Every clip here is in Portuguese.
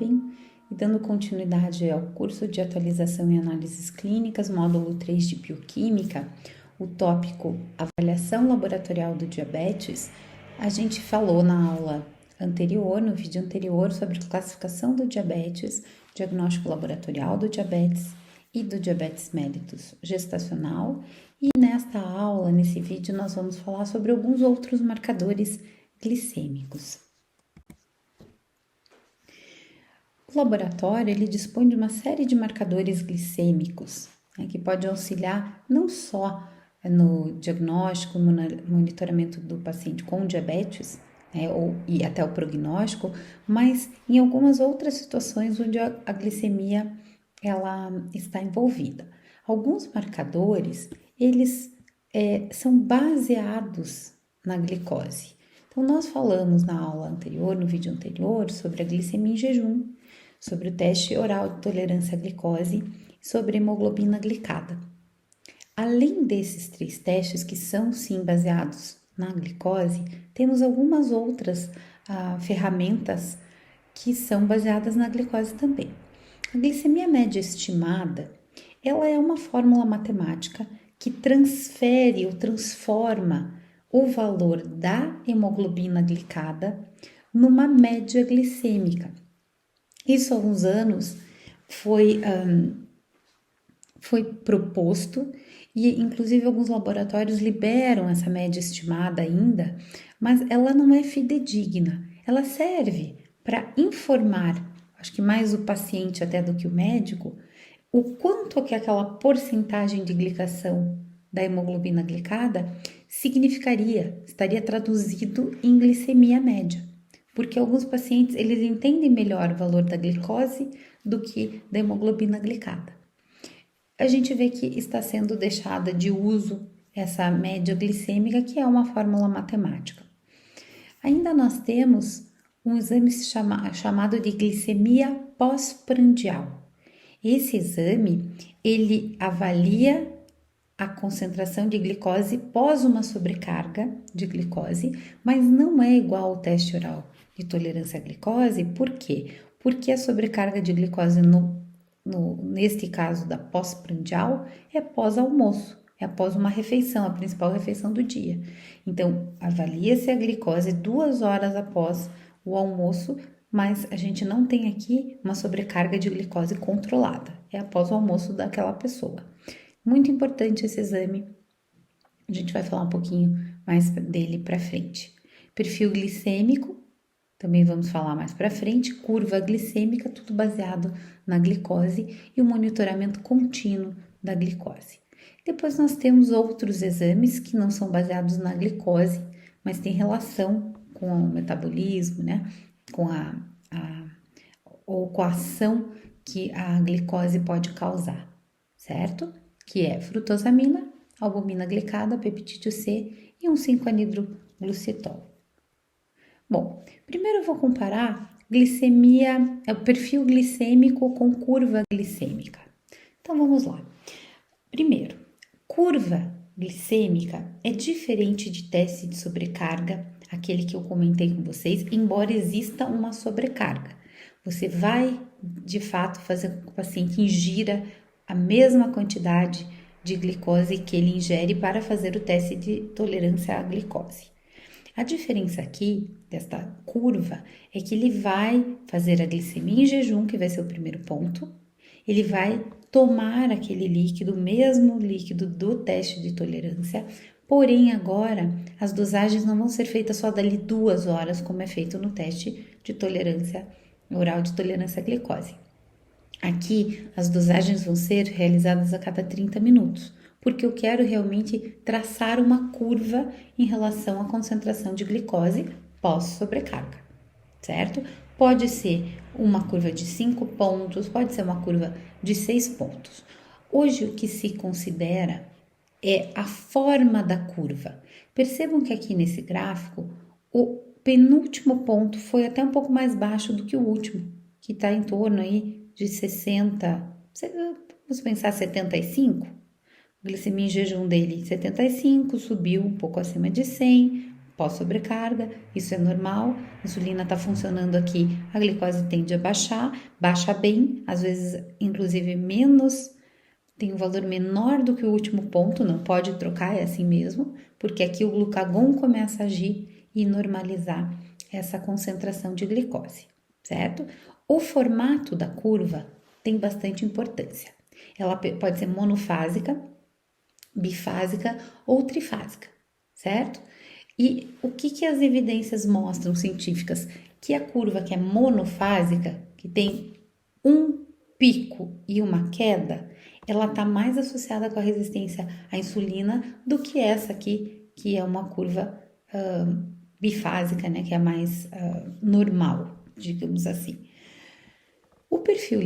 bem? E dando continuidade ao curso de atualização em análises clínicas, módulo 3 de bioquímica, o tópico avaliação laboratorial do diabetes, a gente falou na aula anterior, no vídeo anterior, sobre classificação do diabetes, diagnóstico laboratorial do diabetes e do diabetes mellitus gestacional. E nesta aula, nesse vídeo, nós vamos falar sobre alguns outros marcadores glicêmicos. O laboratório ele dispõe de uma série de marcadores glicêmicos, que pode auxiliar não só no diagnóstico, no monitoramento do paciente com diabetes, e até o prognóstico, mas em algumas outras situações onde a glicemia ela está envolvida. Alguns marcadores, eles são baseados na glicose. Então, nós falamos na aula anterior, no vídeo anterior, sobre a glicemia em jejum, sobre o teste oral de tolerância à glicose e sobre a hemoglobina glicada. Além desses 3 testes, que são sim baseados na glicose, temos algumas outras ferramentas que são baseadas na glicose também. A glicemia média estimada, ela é uma fórmula matemática que transfere ou transforma o valor da hemoglobina glicada numa média glicêmica. Isso há alguns anos foi proposto e inclusive alguns laboratórios liberam essa média estimada ainda, mas ela não é fidedigna. Ela serve para informar, acho que mais o paciente até do que o médico, o quanto que aquela porcentagem de glicação da hemoglobina glicada significaria, estaria traduzido em glicemia média. Porque alguns pacientes, eles entendem melhor o valor da glicose do que da hemoglobina glicada. A gente vê que está sendo deixada de uso essa média glicêmica, que é uma fórmula matemática. Ainda nós temos um exame chamado de glicemia pós-prandial. Esse exame, ele avalia a concentração de glicose pós uma sobrecarga de glicose, mas não é igual ao teste oral de tolerância à glicose. Por quê? Porque a sobrecarga de glicose neste caso da pós-prandial é pós-almoço, é após uma refeição, a principal refeição do dia. Então, avalia-se a glicose 2 horas após o almoço, mas a gente não tem aqui uma sobrecarga de glicose controlada, é após o almoço daquela pessoa. Muito importante esse exame, a gente vai falar um pouquinho mais dele para frente. Perfil glicêmico, também vamos falar mais para frente, curva glicêmica, tudo baseado na glicose e o monitoramento contínuo da glicose. Depois nós temos outros exames que não são baseados na glicose, mas têm relação com o metabolismo, ou com a ação que a glicose pode causar, certo? Que é frutosamina, albumina glicada, peptídeo C e um 5-anidroglucitol. Bom, primeiro eu vou comparar o perfil glicêmico com curva glicêmica. Então vamos lá. Primeiro, curva glicêmica é diferente de teste de sobrecarga, aquele que eu comentei com vocês, embora exista uma sobrecarga. Você vai, de fato, fazer com que o paciente ingira a mesma quantidade de glicose que ele ingere para fazer o teste de tolerância à glicose. A diferença aqui desta curva é que ele vai fazer a glicemia em jejum, que vai ser o primeiro ponto. Ele vai tomar aquele líquido, o mesmo líquido do teste de tolerância, porém agora as dosagens não vão ser feitas só dali 2 horas, como é feito no teste de tolerância oral de tolerância à glicose. Aqui as dosagens vão ser realizadas a cada 30 minutos, porque eu quero realmente traçar uma curva em relação à concentração de glicose pós-sobrecarga, certo? Pode ser uma curva de 5 pontos, pode ser uma curva de 6 pontos. Hoje o que se considera é a forma da curva. Percebam que aqui nesse gráfico, o penúltimo ponto foi até um pouco mais baixo do que o último, que está em torno aí de 60, vamos pensar 75, glicemia em jejum dele 75, subiu um pouco acima de 100, pós-sobrecarga, isso é normal, a insulina está funcionando aqui, a glicose tende a baixar, baixa bem, às vezes inclusive menos, tem um valor menor do que o último ponto, não pode trocar, é assim mesmo, porque aqui o glucagon começa a agir e normalizar essa concentração de glicose, certo? O formato da curva tem bastante importância. Ela pode ser monofásica, bifásica ou trifásica, certo? E o que as evidências mostram científicas? Que a curva que é monofásica, que tem um pico e uma queda, ela está mais associada com a resistência à insulina do que essa aqui, que é uma curva bifásica, né, que é mais normal, digamos assim. O perfil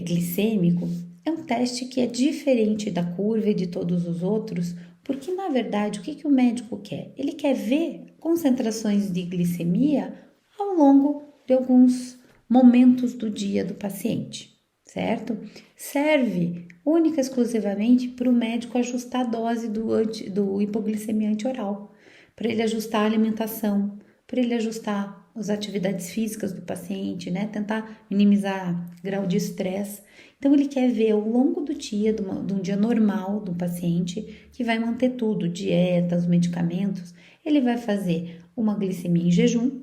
glicêmico é um teste que é diferente da curva e de todos os outros, porque na verdade o que o médico quer? Ele quer ver concentrações de glicemia ao longo de alguns momentos do dia do paciente, certo? Serve única e exclusivamente para o médico ajustar a dose do hipoglicemiante oral, para ele ajustar a alimentação, para ele ajustar as atividades físicas do paciente, né? Tentar minimizar grau de estresse. Então, ele quer ver ao longo do dia, de um dia normal do paciente, que vai manter tudo, dieta, os medicamentos. Ele vai fazer uma glicemia em jejum,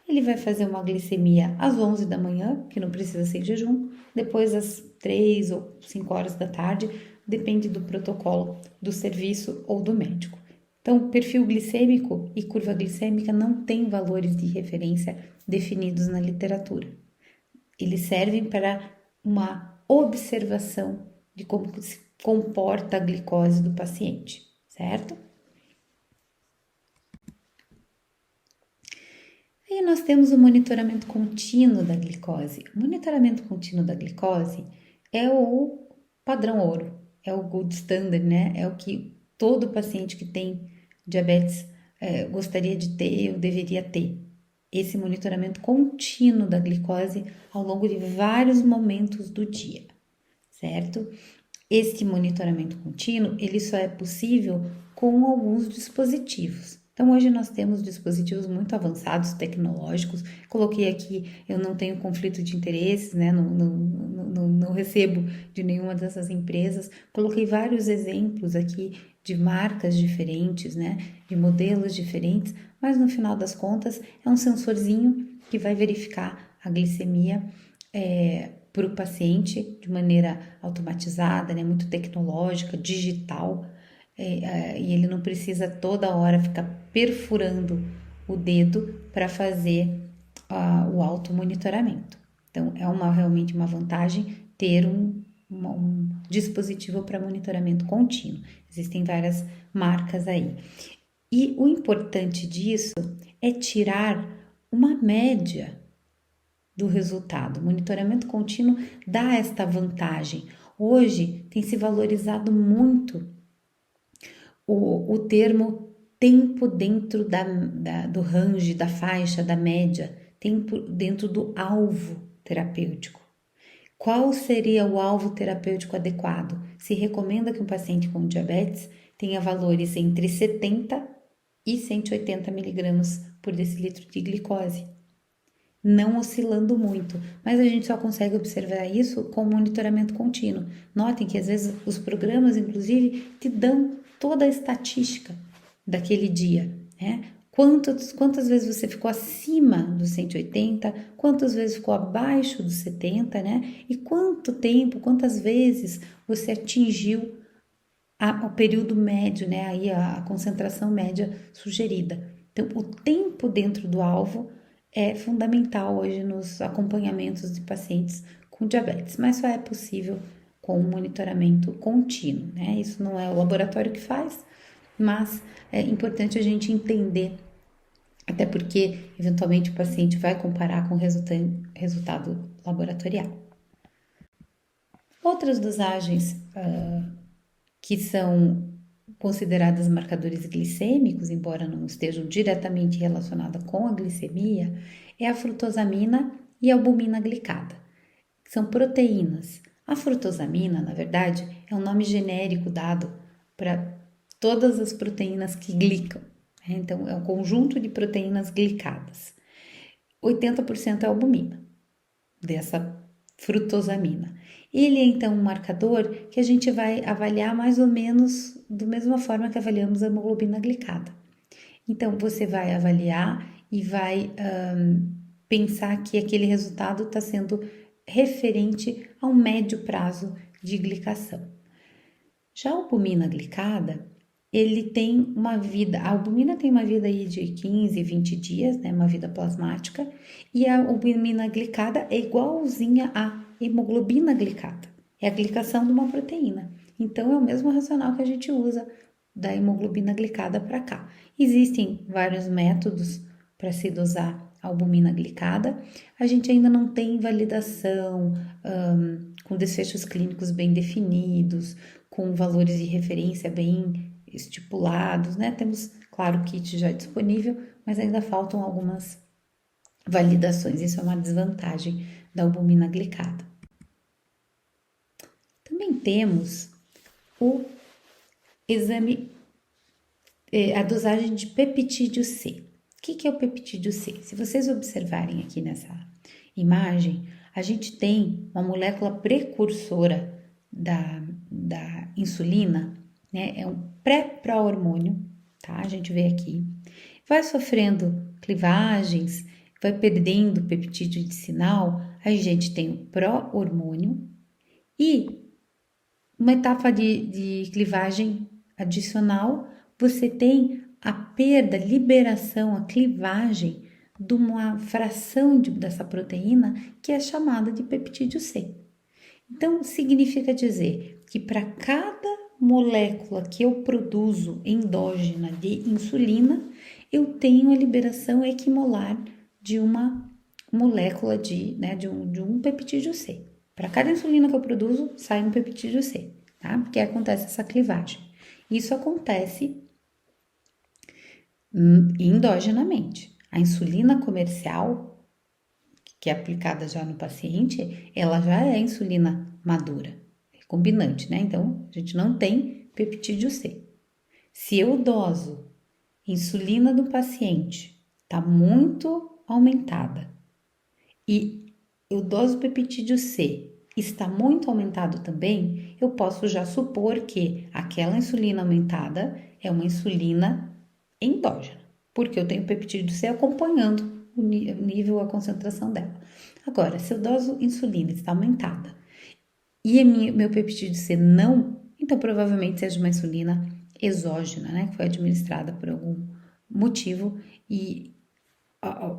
ele vai fazer uma glicemia às 11 da manhã, que não precisa ser em jejum, depois às 3 ou 5 horas da tarde, depende do protocolo do serviço ou do médico. Então, perfil glicêmico e curva glicêmica não têm valores de referência definidos na literatura. Eles servem para uma observação de como se comporta a glicose do paciente, certo? Aí nós temos o monitoramento contínuo da glicose. O monitoramento contínuo da glicose é o padrão ouro, é o gold standard, né? É o que todo paciente que tem diabetes gostaria de ter ou deveria ter. Esse monitoramento contínuo da glicose ao longo de vários momentos do dia, certo? Esse monitoramento contínuo, ele só é possível com alguns dispositivos. Então, hoje nós temos dispositivos muito avançados, tecnológicos. Coloquei aqui, eu não tenho conflito de interesses, né? Não recebo de nenhuma dessas empresas. Coloquei vários exemplos aqui de marcas diferentes, né? De modelos diferentes, mas no final das contas é um sensorzinho que vai verificar a glicemia para o paciente de maneira automatizada, né, muito tecnológica, digital, e ele não precisa toda hora ficar perfurando o dedo para fazer o automonitoramento. Então, é realmente uma vantagem ter um dispositivo para monitoramento contínuo. Existem várias marcas aí. E o importante disso é tirar uma média do resultado. O monitoramento contínuo dá esta vantagem. Hoje tem se valorizado muito o termo tempo dentro do range, da faixa, da média, tempo dentro do alvo terapêutico. Qual seria o alvo terapêutico adequado? Se recomenda que um paciente com diabetes tenha valores entre 70 e 180 miligramas por decilitro de glicose, não oscilando muito, mas a gente só consegue observar isso com monitoramento contínuo. Notem que às vezes os programas, inclusive, te dão toda a estatística daquele dia, né? Quantas vezes você ficou acima dos 180, quantas vezes ficou abaixo dos 70, né? E quanto tempo, quantas vezes você atingiu o período médio, né? Aí a concentração média sugerida. Então, o tempo dentro do alvo é fundamental hoje nos acompanhamentos de pacientes com diabetes, mas só é possível com um monitoramento contínuo, né? Isso não é o laboratório que faz, mas é importante a gente entender, até porque eventualmente o paciente vai comparar com o resultado laboratorial. Outras dosagens que são consideradas marcadores glicêmicos, embora não estejam diretamente relacionadas com a glicemia, é a frutosamina e a albumina glicada, que são proteínas. A frutosamina, na verdade, é um nome genérico dado para todas as proteínas que glicam, Então, é um conjunto de proteínas glicadas. 80% é albumina, dessa frutosamina. Ele é então um marcador que a gente vai avaliar mais ou menos da mesma forma que avaliamos a hemoglobina glicada. Então, você vai avaliar e vai pensar que aquele resultado está sendo referente a um médio prazo de glicação. Já a albumina glicada, ele tem uma vida, a albumina tem uma vida aí de 15, 20 dias, né, uma vida plasmática, e a albumina glicada é igualzinha à hemoglobina glicada, é a glicação de uma proteína. Então, é o mesmo racional que a gente usa da hemoglobina glicada para cá. Existem vários métodos para se dosar a albumina glicada, a gente ainda não tem validação com desfechos clínicos bem definidos, com valores de referência bem estipulados, né? Temos, claro, o kit já disponível, mas ainda faltam algumas validações. Isso é uma desvantagem da albumina glicada. Também temos o exame, a dosagem de peptídeo C. O que é o peptídeo C? Se vocês observarem aqui nessa imagem, a gente tem uma molécula precursora da insulina, né? É um pré-hormônio, tá? A gente vê aqui. Vai sofrendo clivagens, vai perdendo peptídeo de sinal, a gente tem o pró-hormônio e uma etapa de clivagem adicional, você tem a perda, liberação, a clivagem de uma fração dessa proteína que é chamada de peptídeo C. Então, significa dizer que para cada molécula que eu produzo endógena de insulina, eu tenho a liberação equimolar de uma molécula de um peptídeo C. Para cada insulina que eu produzo, sai um peptídeo C, tá? Porque acontece essa clivagem. Isso acontece endogenamente. A insulina comercial, que é aplicada já no paciente, ela já é insulina madura, recombinante, né? Então, a gente não tem peptídeo C. Se eu doso insulina do paciente, está muito aumentada, e eu doso peptídeo C está muito aumentado também, eu posso já supor que aquela insulina aumentada é uma insulina endógena, porque eu tenho peptídeo C acompanhando o nível, a concentração dela. Agora, se eu doso insulina está aumentada e meu peptídeo C não, então provavelmente seja uma insulina exógena, né, que foi administrada por algum motivo e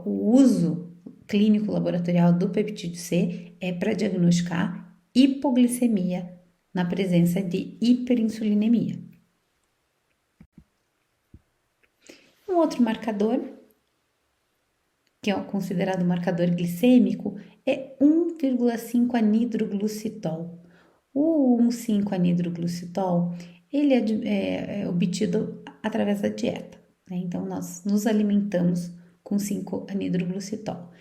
o uso clínico laboratorial do peptídeo C é para diagnosticar hipoglicemia na presença de hiperinsulinemia. Um outro marcador, que é considerado marcador glicêmico, é 1,5-anidroglucitol. O 1,5-anidroglucitol, ele é obtido através da dieta, né? Então, nós nos alimentamos com 5-anidroglucitol.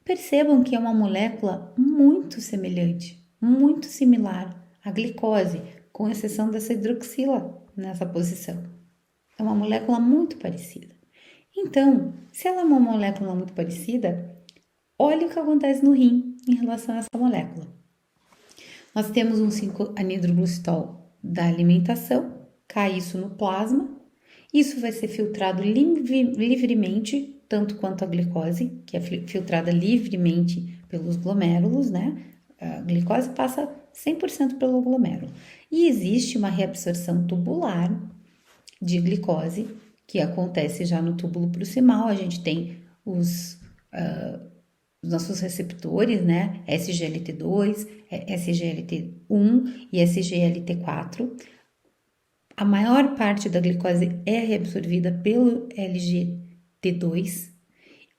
Percebam que é uma molécula muito semelhante, muito similar à glicose, com exceção dessa hidroxila nessa posição. É uma molécula muito parecida. Então, se ela é uma molécula muito parecida, olha o que acontece no rim em relação a essa molécula. Nós temos um 5-anidroglucitol da alimentação, cai isso no plasma, isso vai ser filtrado livremente, tanto quanto a glicose, que é filtrada livremente pelos glomérulos, né? A glicose passa 100% pelo glomérulo. E existe uma reabsorção tubular de glicose, que acontece já no túbulo proximal. A gente tem os nossos receptores, né? SGLT2, SGLT1 e SGLT4. A maior parte da glicose é reabsorvida pelo LGT2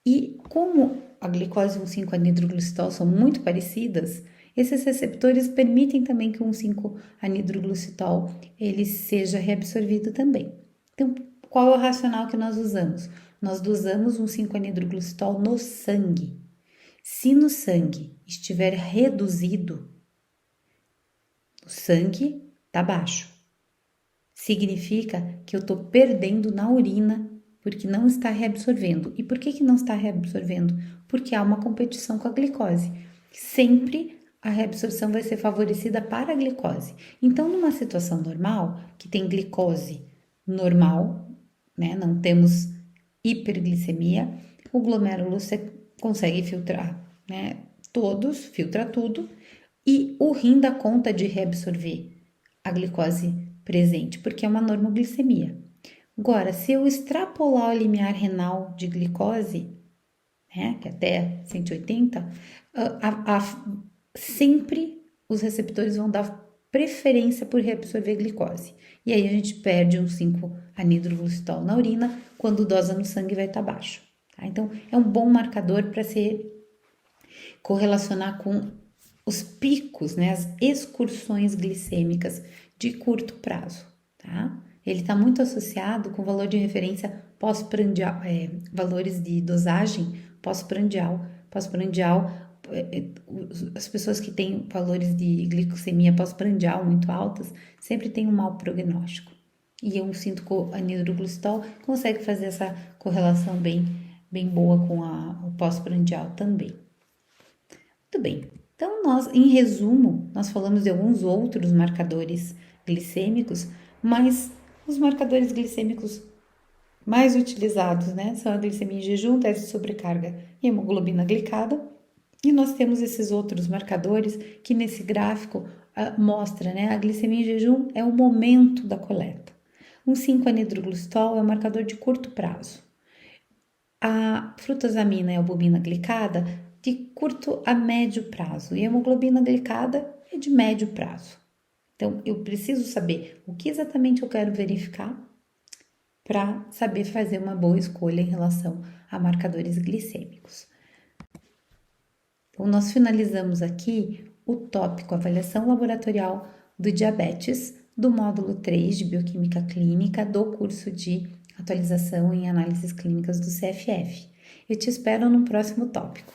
e como a glicose e o 5-anidroglucitol são muito parecidas, esses receptores permitem também que o 5-anidroglucitol ele seja reabsorvido também. Então, qual é o racional que nós usamos? Nós dosamos um 5-anidroglucitol no sangue. Se no sangue estiver reduzido, o sangue está baixo. Significa que eu estou perdendo na urina porque não está reabsorvendo. E por que não está reabsorvendo? Porque há uma competição com a glicose. Sempre a reabsorção vai ser favorecida para a glicose. Então, numa situação normal, que tem glicose normal, né, não temos hiperglicemia, o glomérulo consegue filtrar, né, filtra tudo, e o rim dá conta de reabsorver a glicose presente, porque é uma normoglicemia. Agora, se eu extrapolar o limiar renal de glicose, né, que é até 180, sempre os receptores vão dar preferência por reabsorver glicose. E aí a gente perde um 5-anidroglucitol na urina, quando dosa no sangue vai estar baixa. Tá? Então, é um bom marcador para se correlacionar com os picos, né, as excursões glicêmicas de curto prazo, tá? Ele está muito associado com o valor de referência pós-prandial, valores de dosagem pós-prandial. Pós-prandial, as pessoas que têm valores de glicemia pós-prandial muito altas sempre têm um mau prognóstico. E um 5-anidroglucitol consegue fazer essa correlação bem boa com o pós-prandial também. Muito bem. Então, em resumo, nós falamos de alguns outros marcadores glicêmicos, mas os marcadores glicêmicos mais utilizados, né, são a glicemia em jejum, teste de sobrecarga e hemoglobina glicada. E nós temos esses outros marcadores que nesse gráfico mostra, né, a glicemia em jejum é o momento da coleta. Um 5-anidroglucitol é um marcador de curto prazo. A frutosamina e a albumina glicada de curto a médio prazo e a hemoglobina glicada é de médio prazo. Então, eu preciso saber o que exatamente eu quero verificar para saber fazer uma boa escolha em relação a marcadores glicêmicos. Então, nós finalizamos aqui o tópico avaliação laboratorial do diabetes do módulo 3 de Bioquímica Clínica do curso de atualização em análises clínicas do CFF. Eu te espero no próximo tópico.